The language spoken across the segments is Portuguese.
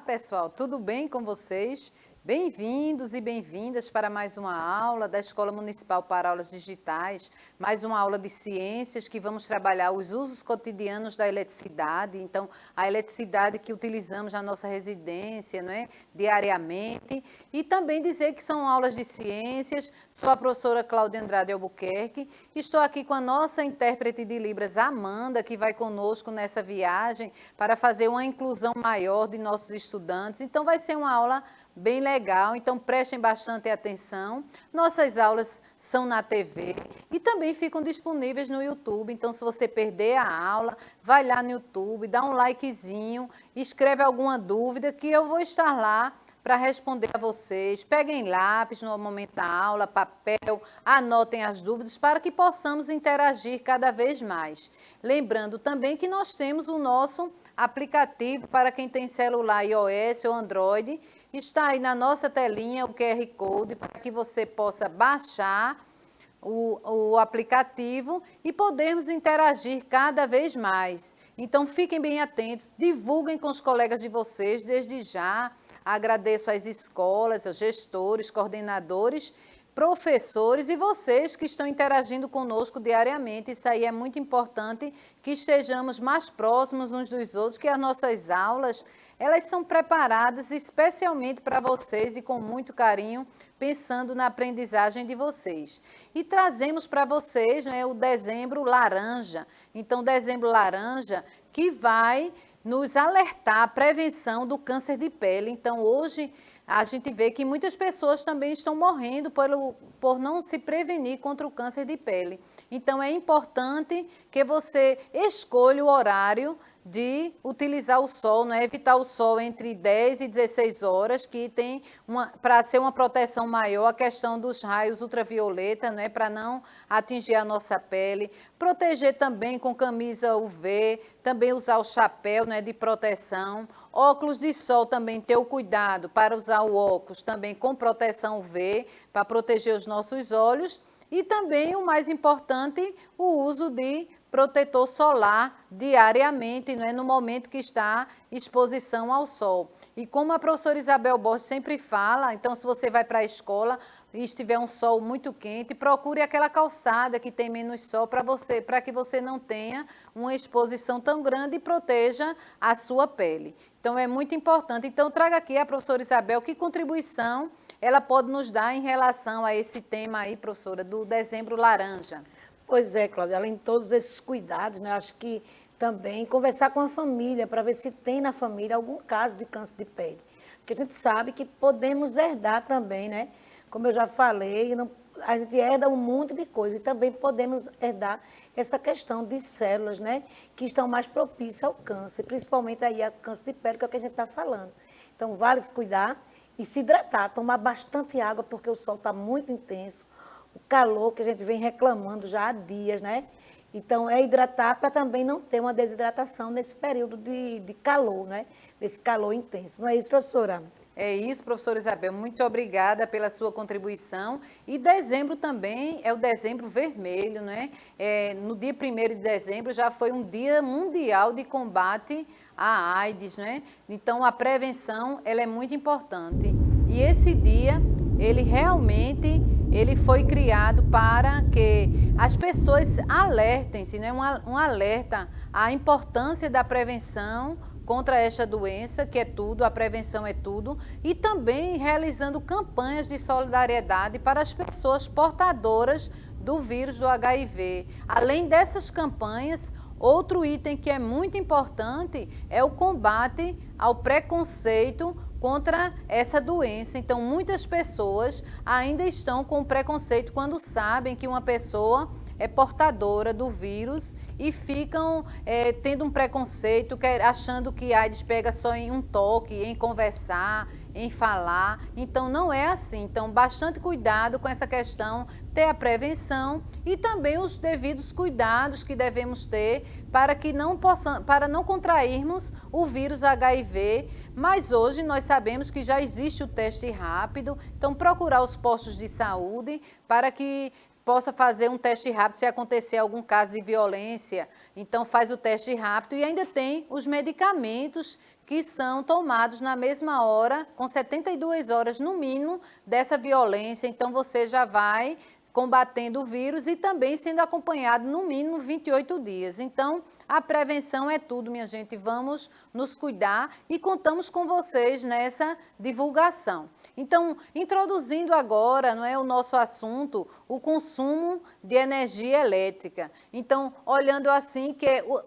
pessoal, tudo bem com vocês? Bem-vindos e bem-vindas para mais uma aula da Escola Municipal para Aulas Digitais, mais uma aula de ciências que vamos trabalhar os usos cotidianos da eletricidade. Então, a eletricidade que utilizamos na nossa residência, não é? Diariamente. E também dizer que são aulas de ciências. Sou a professora Cláudia Andrade Albuquerque. Estou aqui com a nossa intérprete de Libras, Amanda, que vai conosco nessa viagem para fazer uma inclusão maior de nossos estudantes. Então, vai ser uma aula bem legal, então prestem bastante atenção. Nossas aulas são na TV e também ficam disponíveis no YouTube, então se você perder a aula, vai lá no YouTube, dá um likezinho, escreve alguma dúvida que eu vou estar lá para responder a vocês. Peguem lápis no momento da aula, papel, anotem as dúvidas para que possamos interagir cada vez mais. Lembrando também que nós temos o nosso aplicativo para quem tem celular iOS ou Android. Está aí na nossa telinha o QR Code para que você possa baixar o aplicativo e podermos interagir cada vez mais. Então, fiquem bem atentos, divulguem com os colegas de vocês desde já. Agradeço às escolas, aos gestores, coordenadores, professores e vocês que estão interagindo conosco diariamente. Isso aí é muito importante, que estejamos mais próximos uns dos outros, que as nossas aulas, elas são preparadas especialmente para vocês e com muito carinho, pensando na aprendizagem de vocês. E trazemos para vocês, né, o Dezembro Laranja. Então, Dezembro Laranja, que vai nos alertar a prevenção do câncer de pele. Então, hoje, a gente vê que muitas pessoas também estão morrendo por não se prevenir contra o câncer de pele. Então, é importante que você escolha o horário de utilizar o sol, não é? Evitar o sol entre 10 e 16 horas, que tem para ser uma proteção maior, a questão dos raios ultravioleta, não é? Para não atingir a nossa pele. Proteger também com camisa UV, também usar o chapéu, não é? De proteção. Óculos de sol também, ter o cuidado para usar o óculos também com proteção UV, para proteger os nossos olhos. E também, o mais importante, o uso de protetor solar diariamente, não é? No momento que está exposição ao sol. E como a professora Isabel Borges sempre fala, então se você vai para a escola e estiver um sol muito quente, procure aquela calçada que tem menos sol para que você não tenha uma exposição tão grande e proteja a sua pele. Então é muito importante. Então traga aqui a professora Isabel, que contribuição ela pode nos dar em relação a esse tema aí, professora, do Dezembro Laranja. Pois é, Cláudia, além de todos esses cuidados, né, acho que também conversar com a família para ver se tem na família algum caso de câncer de pele. Porque a gente sabe que podemos herdar também, né? Como eu já falei, a gente herda um monte de coisa e também podemos herdar essa questão de células, né? Que estão mais propícias ao câncer, principalmente aí ao câncer de pele, que é o que a gente está falando. Então, vale se cuidar e se hidratar, tomar bastante água, porque o sol está muito intenso. O calor que a gente vem reclamando já há dias, né? Então, é hidratar para também não ter uma desidratação nesse período de calor, né? Desse calor intenso. Não é isso, professora? É isso, professora Isabel. Muito obrigada pela sua contribuição. E dezembro também é o dezembro vermelho, né? No dia 1º de dezembro já foi um dia mundial de combate à AIDS, né? Então, a prevenção, ela é muito importante. E esse dia, ele foi criado para que as pessoas alertem-se, né? Um alerta à importância da prevenção contra esta doença, que é tudo, a prevenção é tudo, e também realizando campanhas de solidariedade para as pessoas portadoras do vírus do HIV. Além dessas campanhas, outro item que é muito importante é o combate ao preconceito contra essa doença. Então, muitas pessoas ainda estão com preconceito quando sabem que uma pessoa é portadora do vírus e ficam tendo um preconceito, achando que a AIDS pega só em um toque, em conversar, em falar. Então, não é assim. Então, bastante cuidado com essa questão, ter a prevenção e também os devidos cuidados que devemos ter para não contrairmos o vírus HIV. Mas hoje nós sabemos que já existe o teste rápido, então procurar os postos de saúde para que possa fazer um teste rápido se acontecer algum caso de violência. Então, faz o teste rápido e ainda tem os medicamentos que são tomados na mesma hora, com 72 horas no mínimo dessa violência. Então, você já vai combatendo o vírus e também sendo acompanhado no mínimo 28 dias. Então, a prevenção é tudo, minha gente. Vamos nos cuidar e contamos com vocês nessa divulgação. Então, introduzindo agora, não é, o nosso assunto, o consumo de energia elétrica. Então, olhando assim, que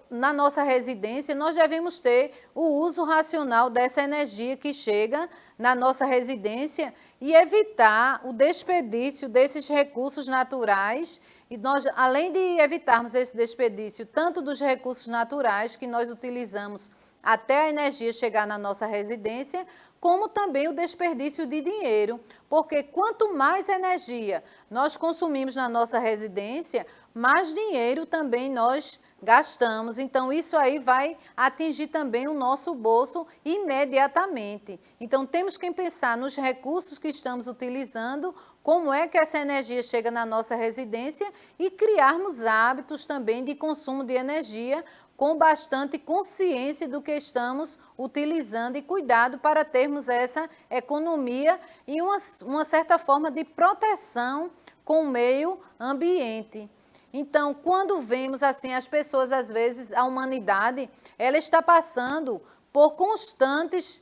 na nossa residência nós devemos ter o uso racional dessa energia que chega na nossa residência e evitar o desperdício desses recursos naturais. E nós, além de evitarmos esse desperdício, tanto dos recursos naturais que nós utilizamos até a energia chegar na nossa residência, como também o desperdício de dinheiro, porque quanto mais energia nós consumimos na nossa residência, mais dinheiro também nós gastamos. Então, isso aí vai atingir também o nosso bolso imediatamente. Então, temos que pensar nos recursos que estamos utilizando, como é que essa energia chega na nossa residência e criarmos hábitos também de consumo de energia com bastante consciência do que estamos utilizando e cuidado para termos essa economia e uma certa forma de proteção com o meio ambiente. Então, quando vemos assim as pessoas, às vezes, a humanidade, ela está passando por constantes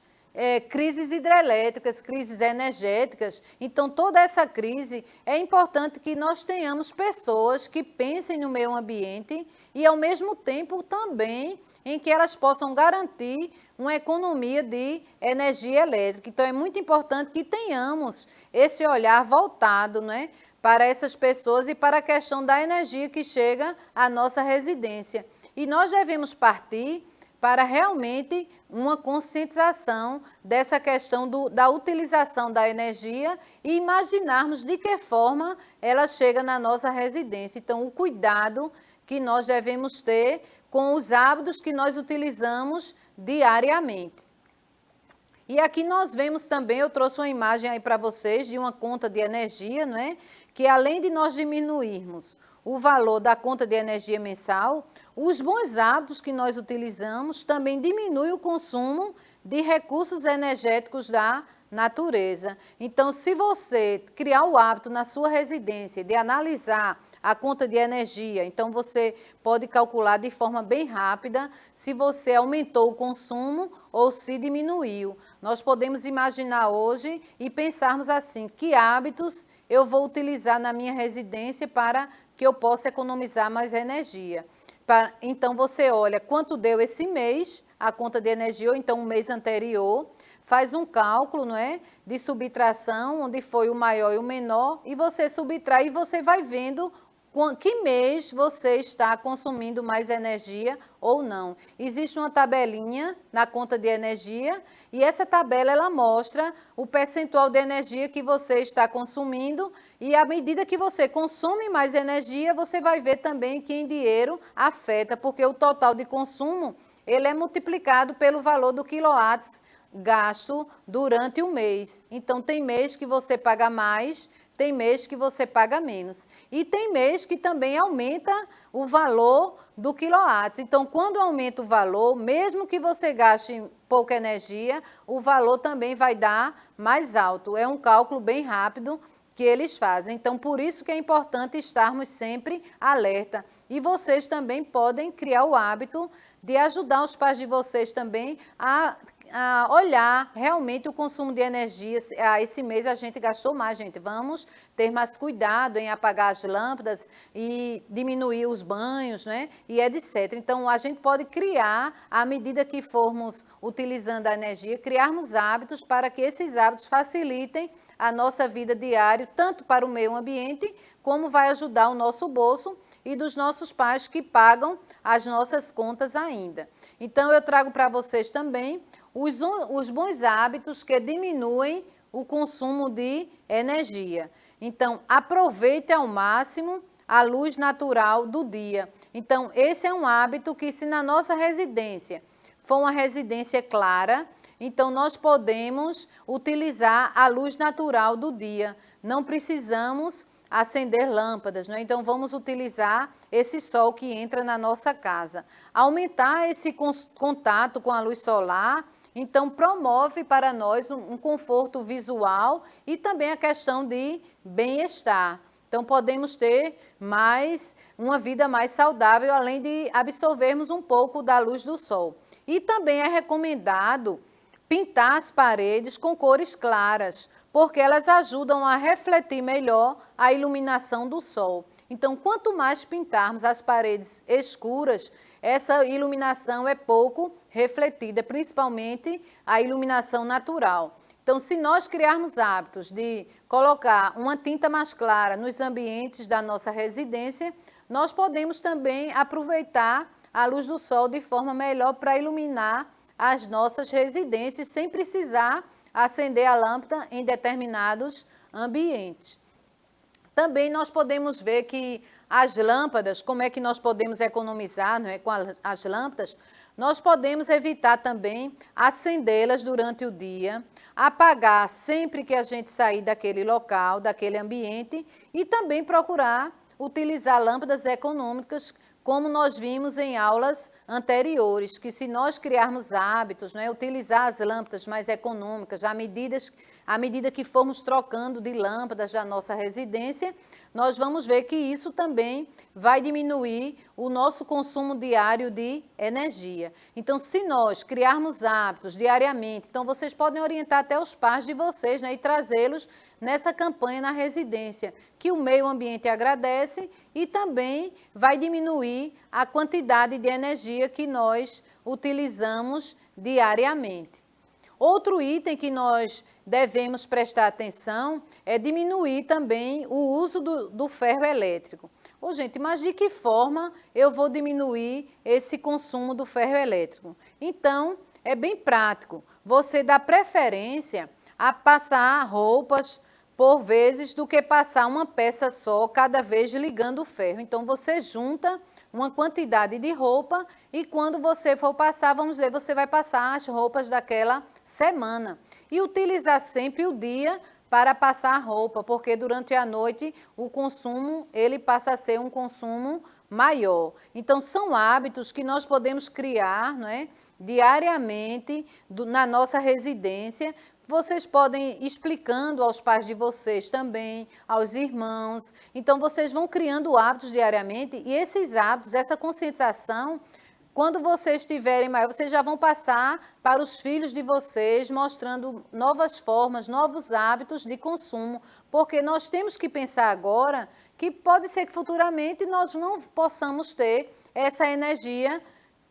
crises hidrelétricas, crises energéticas. Então, toda essa crise, é importante que nós tenhamos pessoas que pensem no meio ambiente e, ao mesmo tempo, também em que elas possam garantir uma economia de energia elétrica. Então, é muito importante que tenhamos esse olhar voltado, né, para essas pessoas e para a questão da energia que chega à nossa residência. E nós devemos partir para realmente uma conscientização dessa questão da utilização da energia e imaginarmos de que forma ela chega na nossa residência. Então, o cuidado que nós devemos ter com os hábitos que nós utilizamos diariamente. E aqui nós vemos também, eu trouxe uma imagem aí para vocês de uma conta de energia, não é? Que além de nós diminuirmos o valor da conta de energia mensal, os bons hábitos que nós utilizamos também diminuem o consumo de recursos energéticos da natureza. Então, se você criar o hábito na sua residência de analisar a conta de energia, então você pode calcular de forma bem rápida se você aumentou o consumo ou se diminuiu. Nós podemos imaginar hoje e pensarmos assim, que hábitos eu vou utilizar na minha residência para que eu possa economizar mais energia. Então, você olha quanto deu esse mês, a conta de energia, ou então o mês anterior, faz um cálculo, não é, de subtração, onde foi o maior e o menor, e você subtrai e você vai vendo que mês você está consumindo mais energia ou não. Existe uma tabelinha na conta de energia e essa tabela ela mostra o percentual de energia que você está consumindo e à medida que você consome mais energia, você vai ver também que em dinheiro afeta, porque o total de consumo ele é multiplicado pelo valor do quilowatts gasto durante o mês. Então, tem mês que você paga mais, tem mês que você paga menos. E tem mês que também aumenta o valor do quilowatts. Então, quando aumenta o valor, mesmo que você gaste pouca energia, o valor também vai dar mais alto. É um cálculo bem rápido que eles fazem. Então, por isso que é importante estarmos sempre alerta. E vocês também podem criar o hábito de ajudar os pais de vocês também a olhar realmente o consumo de energia. Esse mês a gente gastou mais, gente. Vamos ter mais cuidado em apagar as lâmpadas e diminuir os banhos, né? E etc. Então, a gente pode criar, à medida que formos utilizando a energia, criarmos hábitos para que esses hábitos facilitem a nossa vida diária, tanto para o meio ambiente, como vai ajudar o nosso bolso e dos nossos pais que pagam as nossas contas ainda. Então, eu trago para vocês também os bons hábitos que diminuem o consumo de energia. Então, aproveite ao máximo a luz natural do dia. Então, esse é um hábito que, se na nossa residência for uma residência clara, então nós podemos utilizar a luz natural do dia. Não precisamos acender lâmpadas, né? Então vamos utilizar esse sol que entra na nossa casa. Aumentar esse contato com a luz solar, então promove para nós um conforto visual e também a questão de bem-estar. Então podemos ter uma vida mais saudável, além de absorvermos um pouco da luz do sol. E também é recomendado pintar as paredes com cores claras, porque elas ajudam a refletir melhor a iluminação do sol. Então, quanto mais pintarmos as paredes escuras, essa iluminação é pouco refletida, principalmente a iluminação natural. Então, se nós criarmos hábitos de colocar uma tinta mais clara nos ambientes da nossa residência, nós podemos também aproveitar a luz do sol de forma melhor para iluminar as nossas residências, sem precisar acender a lâmpada em determinados ambientes. Também nós podemos ver que as lâmpadas, como é que nós podemos economizar, não é, com as lâmpadas, nós podemos evitar também acendê-las durante o dia, apagar sempre que a gente sair daquele local, daquele ambiente, e também procurar utilizar lâmpadas econômicas, como nós vimos em aulas anteriores, que se nós criarmos hábitos, né, utilizar as lâmpadas mais econômicas, à medida que formos trocando de lâmpadas da nossa residência, nós vamos ver que isso também vai diminuir o nosso consumo diário de energia. Então, se nós criarmos hábitos diariamente, então vocês podem orientar até os pais de vocês, né, e trazê-los nessa campanha na residência, que o meio ambiente agradece e também vai diminuir a quantidade de energia que nós utilizamos diariamente. Outro item que nós devemos prestar atenção é diminuir também o uso do ferro elétrico. Ô, gente, mas de que forma eu vou diminuir esse consumo do ferro elétrico? Então, é bem prático. Você dá preferência a passar roupas por vezes do que passar uma peça só cada vez ligando o ferro. Então, você junta uma quantidade de roupa e quando você for passar, vamos dizer, você vai passar as roupas daquela semana. E utilizar sempre o dia para passar a roupa, porque durante a noite o consumo, ele passa a ser um consumo maior. Então, são hábitos que nós podemos criar, não é, diariamente na nossa residência. Vocês podem ir explicando aos pais de vocês também, aos irmãos. Então, vocês vão criando hábitos diariamente e esses hábitos, essa conscientização, quando vocês tiverem maior, vocês já vão passar para os filhos de vocês, mostrando novas formas, novos hábitos de consumo, porque nós temos que pensar agora que pode ser que futuramente nós não possamos ter essa energia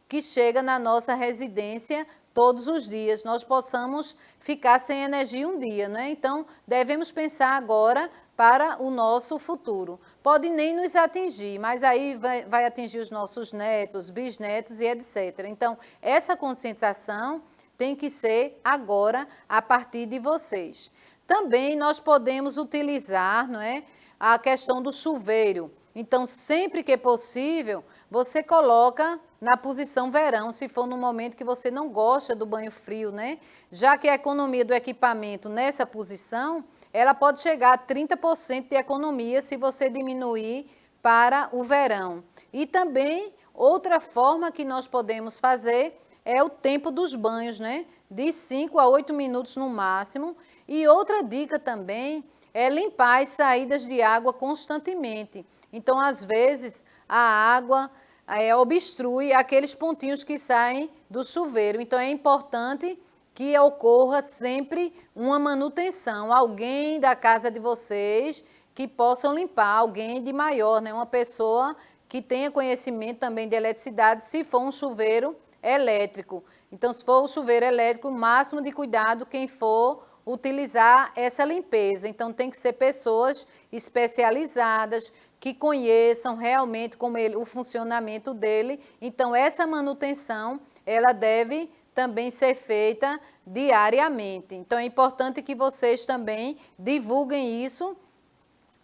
que chega na nossa residência todos os dias, nós possamos ficar sem energia um dia, né? Então, devemos pensar agora para o nosso futuro. Pode nem nos atingir, mas aí vai atingir os nossos netos, bisnetos e etc. Então, essa conscientização tem que ser agora, a partir de vocês. Também nós podemos utilizar, não é, a questão do chuveiro. Então, sempre que possível, você coloca na posição verão, se for no momento que você não gosta do banho frio, né? Já que a economia do equipamento nessa posição, ela pode chegar a 30% de economia se você diminuir para o verão. E também, outra forma que nós podemos fazer é o tempo dos banhos, né? De 5 a 8 minutos no máximo. E outra dica também é limpar as saídas de água constantemente. Então, às vezes, a água obstrui aqueles pontinhos que saem do chuveiro. Então, é importante que ocorra sempre uma manutenção. Alguém da casa de vocês que possam limpar, alguém de maior, né? Uma pessoa que tenha conhecimento também de eletricidade, se for um chuveiro elétrico. Então, se for um chuveiro elétrico, o máximo de cuidado quem for utilizar essa limpeza. Então, tem que ser pessoas especializadas, que conheçam realmente o funcionamento dele. Então, essa manutenção, ela deve também ser feita diariamente. Então, é importante que vocês também divulguem isso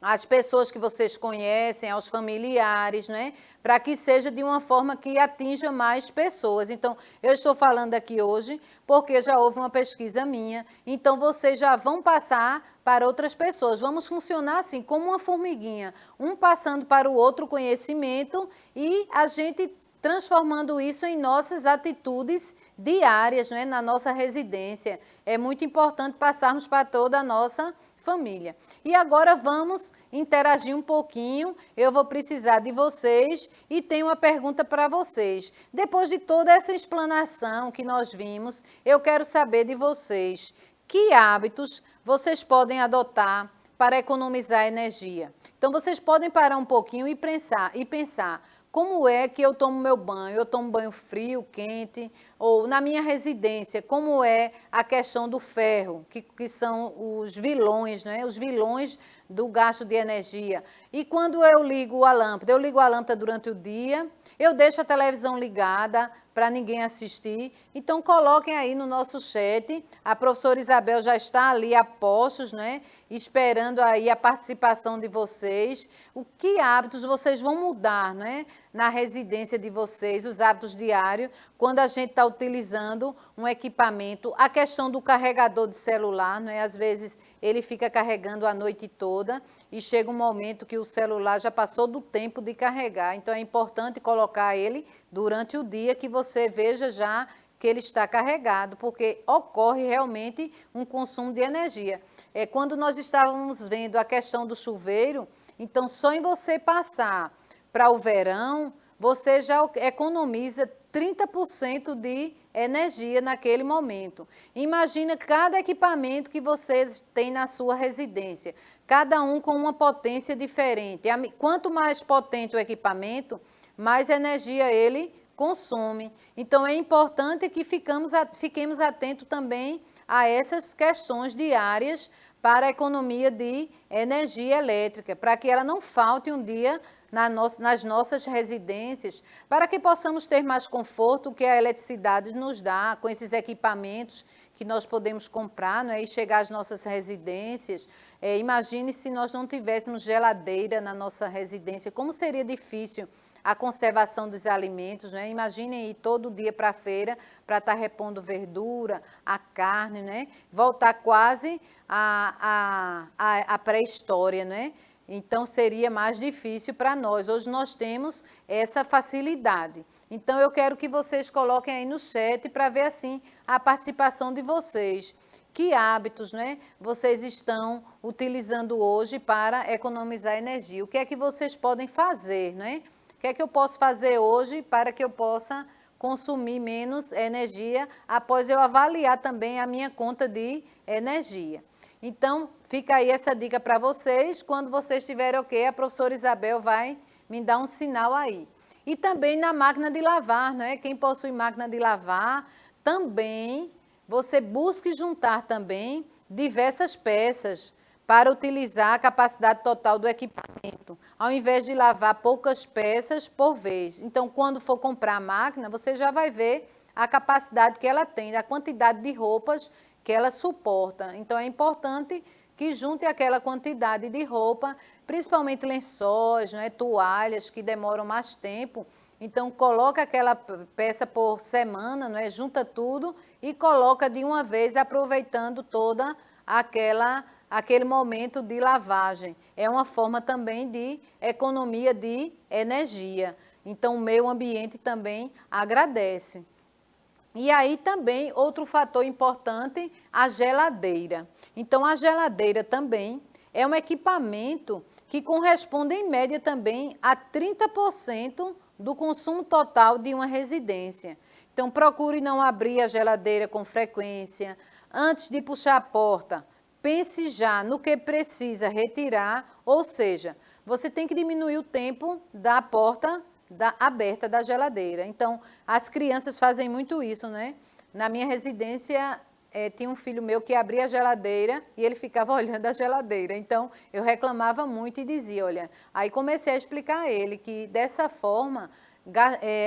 às pessoas que vocês conhecem, aos familiares, né? para que seja de uma forma que atinja mais pessoas. Então, eu estou falando aqui hoje porque já houve uma pesquisa minha, então vocês já vão passar para outras pessoas. Vamos funcionar assim, como uma formiguinha, um passando para o outro conhecimento e a gente transformando isso em nossas atitudes diárias, não é? Na nossa residência. É muito importante passarmos para toda a nossa família. E agora vamos interagir um pouquinho. Eu vou precisar de vocês e tenho uma pergunta para vocês. Depois de toda essa explanação que nós vimos, eu quero saber de vocês que hábitos vocês podem adotar para economizar energia. Então, vocês podem parar um pouquinho e pensar como é que eu tomo meu banho? Eu tomo banho frio, quente? Ou na minha residência, como é a questão do ferro, que são os vilões, né? Os vilões do gasto de energia. E quando eu ligo a lâmpada durante o dia, eu deixo a televisão ligada para ninguém assistir. Então, coloquem aí no nosso chat. A professora Isabel já está ali a postos, né? Esperando aí a participação de vocês. O que hábitos vocês vão mudar, né? Na residência de vocês, os hábitos diários, quando a gente está utilizando um equipamento. A questão do carregador de celular, né? Às vezes ele fica carregando a noite toda e chega um momento que o celular já passou do tempo de carregar. Então, é importante colocar ele durante o dia que você veja já que ele está carregado, porque ocorre realmente um consumo de energia. Quando nós estávamos vendo a questão do chuveiro, então só em você passar para o verão, você já economiza 30% de energia naquele momento. Imagina cada equipamento que vocês têm na sua residência, cada um com uma potência diferente. Quanto mais potente o equipamento, mais energia ele consome. Então, é importante que fiquemos atentos também a essas questões diárias para a economia de energia elétrica, para que ela não falte um dia nas nossas residências, para que possamos ter mais conforto que a eletricidade nos dá, com esses equipamentos que nós podemos comprar, não é? E chegar às nossas residências. Imagine se nós não tivéssemos geladeira na nossa residência, como seria difícil a conservação dos alimentos, né? Imaginem ir todo dia para a feira para estar repondo verdura, a carne, né? Voltar quase à pré-história, né? Então, seria mais difícil para nós. Hoje nós temos essa facilidade. Então, eu quero que vocês coloquem aí no chat para ver, assim, a participação de vocês. Que hábitos, né, vocês estão utilizando hoje para economizar energia? O que é que vocês podem fazer, né? O que é que eu posso fazer hoje para que eu possa consumir menos energia após eu avaliar também a minha conta de energia? Então, fica aí essa dica para vocês. Quando vocês tiverem ok, a professora Isabel vai me dar um sinal aí. E também na máquina de lavar, né? Quem possui máquina de lavar, também você busque juntar também diversas peças para utilizar a capacidade total do equipamento, ao invés de lavar poucas peças por vez. Então, quando for comprar a máquina, você já vai ver a capacidade que ela tem, a quantidade de roupas que ela suporta. Então, é importante que junte aquela quantidade de roupa, principalmente lençóis, né, toalhas que demoram mais tempo. Então, coloca aquela peça por semana, não é? Junta tudo e coloca de uma vez, aproveitando toda aquele momento de lavagem. É uma forma também de economia de energia. Então, o meio ambiente também agradece. E aí também, outro fator importante, a geladeira. Então, a geladeira também é um equipamento que corresponde, em média, também a 30% do consumo total de uma residência. Então, procure não abrir a geladeira com frequência. Antes de puxar a porta, pense já no que precisa retirar, ou seja, você tem que diminuir o tempo da porta aberta da geladeira. Então, as crianças fazem muito isso, né? Na minha residência, tinha um filho meu que abria a geladeira e ele ficava olhando a geladeira. Então, eu reclamava muito e dizia, olha, aí comecei a explicar a ele que dessa forma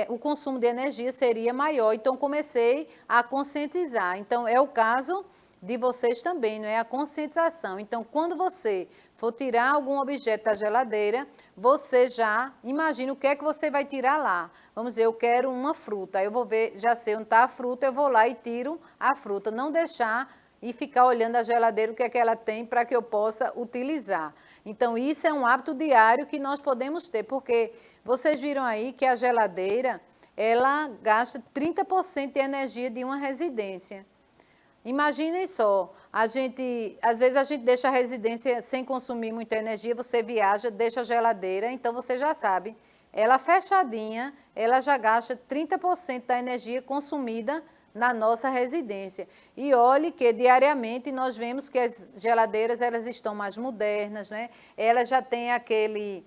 o consumo de energia seria maior. Então, comecei a conscientizar. Então, é o caso de vocês também, não é? A conscientização. Então, quando você for tirar algum objeto da geladeira, você já imagina o que é que você vai tirar lá. Vamos dizer, eu quero uma fruta, aí eu vou ver, já sei onde está a fruta, eu vou lá e tiro a fruta. Não deixar e ficar olhando a geladeira o que é que ela tem para que eu possa utilizar. Então, isso é um hábito diário que nós podemos ter, porque vocês viram aí que a geladeira, ela gasta 30% de energia de uma residência. Imaginem só, às vezes a gente deixa a residência sem consumir muita energia, você viaja, deixa a geladeira, então você já sabe, ela fechadinha, ela já gasta 30% da energia consumida na nossa residência. E olhe que diariamente nós vemos que as geladeiras elas estão mais modernas, né? Elas já têm aquele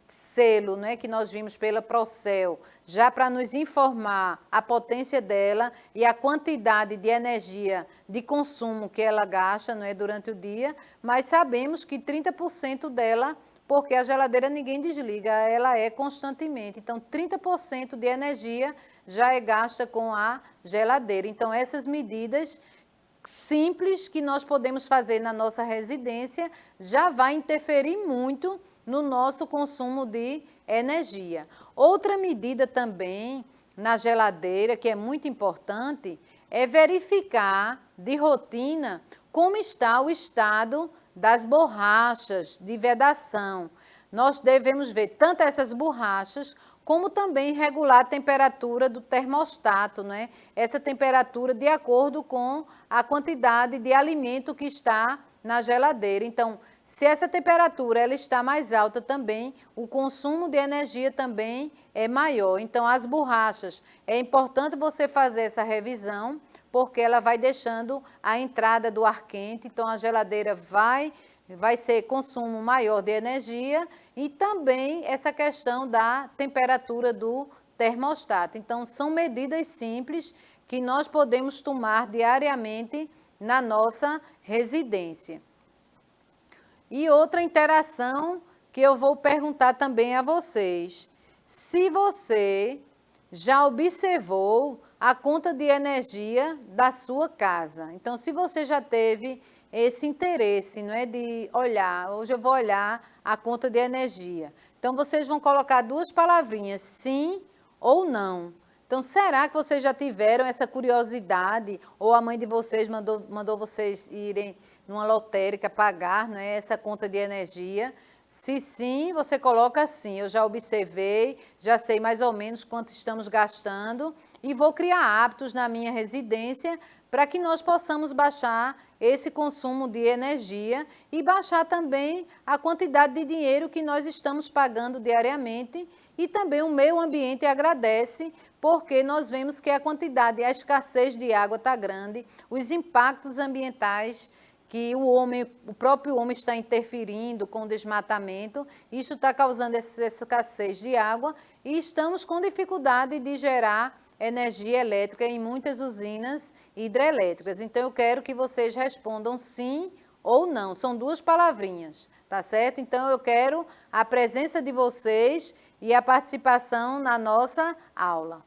selo, né, que nós vimos pela Procel, já para nos informar a potência dela e a quantidade de energia de consumo que ela gasta, não é, durante o dia, mas sabemos que 30% dela, porque a geladeira ninguém desliga, ela é constantemente. Então, 30% de energia já é gasta com a geladeira. Então, essas medidas simples que nós podemos fazer na nossa residência já vai interferir muito no nosso consumo de energia. Outra medida também na geladeira, que é muito importante, é verificar de rotina como está o estado das borrachas de vedação. Nós devemos ver tanto essas borrachas, como também regular a temperatura do termostato, né? Essa temperatura de acordo com a quantidade de alimento que está na geladeira. Então, se essa temperatura ela está mais alta também, o consumo de energia também é maior. Então, as borrachas, é importante você fazer essa revisão, porque ela vai deixando a entrada do ar quente, então a geladeira vai ser consumo maior de energia e também essa questão da temperatura do termostato. Então, são medidas simples que nós podemos tomar diariamente na nossa residência. E outra interação que eu vou perguntar também a vocês. Se você já observou a conta de energia da sua casa. Então, se você já teve esse interesse, não é, de olhar, hoje eu vou olhar a conta de energia. Então, vocês vão colocar duas palavrinhas, sim ou não. Então, será que vocês já tiveram essa curiosidade ou a mãe de vocês mandou vocês irem numa lotérica pagar, não é, essa conta de energia? Se sim, você coloca sim, eu já observei, já sei mais ou menos quanto estamos gastando e vou criar hábitos na minha residência para que nós possamos baixar esse consumo de energia e baixar também a quantidade de dinheiro que nós estamos pagando diariamente e também o meio ambiente agradece porque nós vemos que a quantidade, a escassez de água está grande, os impactos ambientais que o próprio homem está interferindo com o desmatamento, isso está causando essa escassez de água e estamos com dificuldade de gerar energia elétrica em muitas usinas hidrelétricas. Então, eu quero que vocês respondam sim ou não, são duas palavrinhas, tá certo? Então, eu quero a presença de vocês e a participação na nossa aula.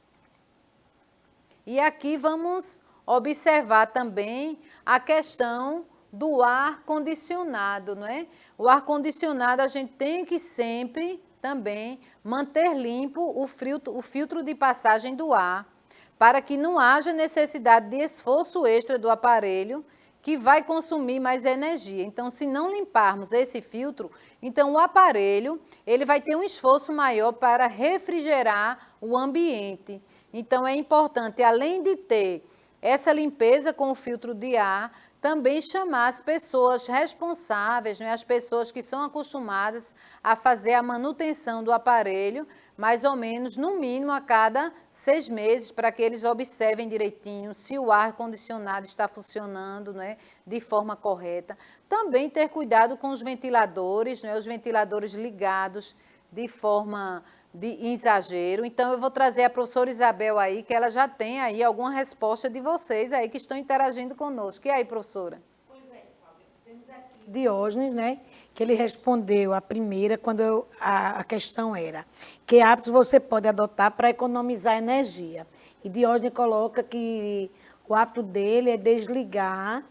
E aqui vamos observar também a questão do ar-condicionado, não é? O ar-condicionado a gente tem que sempre também manter limpo o filtro de passagem do ar, para que não haja necessidade de esforço extra do aparelho, que vai consumir mais energia. Então, se não limparmos esse filtro, então o aparelho ele vai ter um esforço maior para refrigerar o ambiente. Então, é importante, além de ter essa limpeza com o filtro de ar, também chamar as pessoas responsáveis, né, as pessoas que são acostumadas a fazer a manutenção do aparelho, mais ou menos, no mínimo, a cada 6 meses, para que eles observem direitinho se o ar-condicionado está funcionando, né, de forma correta. Também ter cuidado com os ventiladores, né, os ventiladores ligados de forma de exagero. Então, eu vou trazer a professora Isabel aí, que ela já tem aí alguma resposta de vocês aí que estão interagindo conosco. E aí, professora? Pois é, Cláudia, temos aqui Diógenes, né, que ele respondeu a primeira quando a questão era que hábitos você pode adotar para economizar energia. E Diógenes coloca que o hábito dele é desligar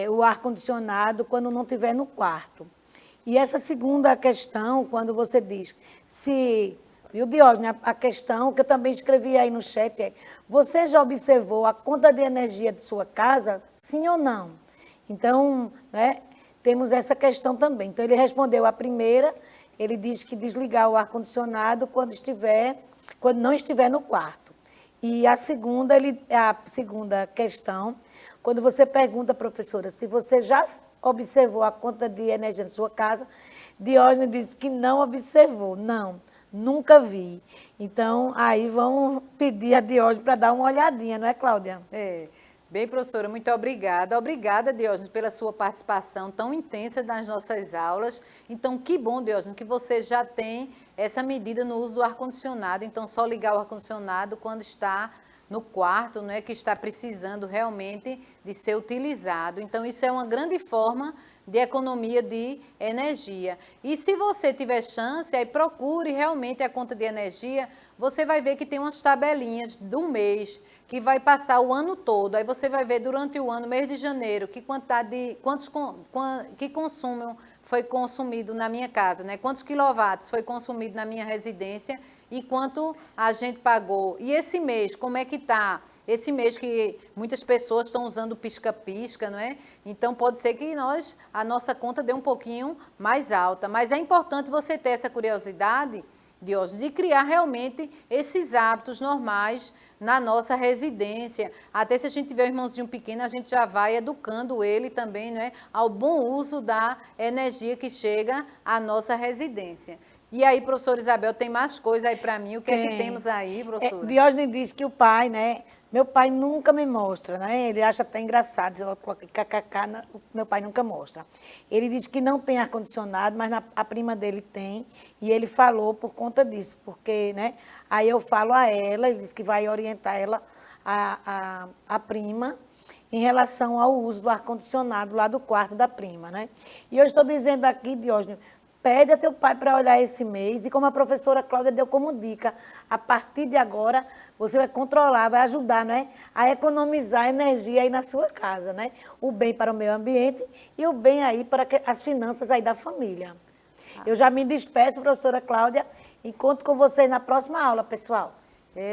o ar-condicionado quando não estiver no quarto. E essa segunda questão, quando você diz se... Viu, Diógenes, a questão que eu também escrevi aí no chat é: você já observou a conta de energia de sua casa, sim ou não? Então, né, temos essa questão também. Então, ele respondeu a primeira, ele diz que desligar o ar-condicionado quando não estiver no quarto. E a segunda questão, quando você pergunta, professora, se você já observou a conta de energia de sua casa, Diógenes disse que não observou. Não, nunca vi. Então, aí vão pedir a Diógenes para dar uma olhadinha, não é, Cláudia? Bem, professora, muito obrigada. Obrigada, Diógenes, pela sua participação tão intensa nas nossas aulas. Então, que bom, Diógenes, que você já tem essa medida no uso do ar-condicionado. Então, só ligar o ar-condicionado quando está no quarto, não é, que está precisando realmente de ser utilizado. Então, isso é uma grande forma de economia de energia. E se você tiver chance, aí procure realmente a conta de energia, você vai ver que tem umas tabelinhas do mês, que vai passar o ano todo. Aí você vai ver durante o ano, mês de janeiro, que que consumo foi consumido na minha casa, né? Quantos quilowatts foi consumido na minha residência e quanto a gente pagou. E esse mês, como é que está? Esse mês que muitas pessoas estão usando pisca-pisca, não é? Então, pode ser que a nossa conta dê um pouquinho mais alta. Mas é importante você ter essa curiosidade, Diógenes, de criar realmente esses hábitos normais na nossa residência. Até se a gente tiver um irmãozinho pequeno, a gente já vai educando ele também, não é? Ao bom uso da energia que chega à nossa residência. E aí, professora Isabel, tem mais coisa aí para mim? O que é que temos aí, professora? Diógenes diz que o pai, né? Meu pai nunca me mostra, né? Ele acha até engraçado, eu coloquei kkk, meu pai nunca mostra. Ele diz que não tem ar-condicionado, mas a prima dele tem, e ele falou por conta disso, porque, né? Aí eu falo a ela, ele diz que vai orientar ela, a prima, em relação ao uso do ar-condicionado lá do quarto da prima, né? E eu estou dizendo aqui, Diógenes, pede a teu pai para olhar esse mês, e como a professora Cláudia deu como dica, a partir de agora você vai controlar, vai ajudar, né, a economizar energia aí na sua casa, né? O bem para o meio ambiente e o bem aí para as finanças aí da família. Eu já me despeço, professora Cláudia, e conto com vocês na próxima aula, pessoal.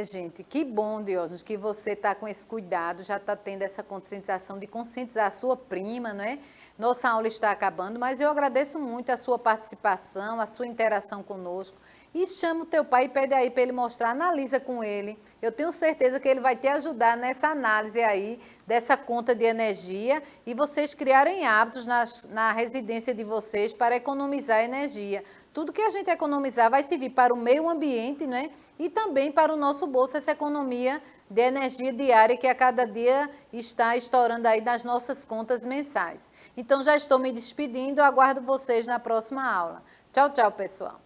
Gente, que bom, Diógenes, que você está com esse cuidado, já está tendo essa conscientização de conscientizar a sua prima, não é? Nossa aula está acabando, mas eu agradeço muito a sua participação, a sua interação conosco. E chama o teu pai e pede aí para ele mostrar, analisa com ele. Eu tenho certeza que ele vai te ajudar nessa análise aí, dessa conta de energia, e vocês criarem hábitos na residência de vocês para economizar energia. Tudo que a gente economizar vai servir para o meio ambiente, né? E também para o nosso bolso, essa economia de energia diária que a cada dia está estourando aí nas nossas contas mensais. Então, já estou me despedindo, aguardo vocês na próxima aula. Tchau, tchau, pessoal.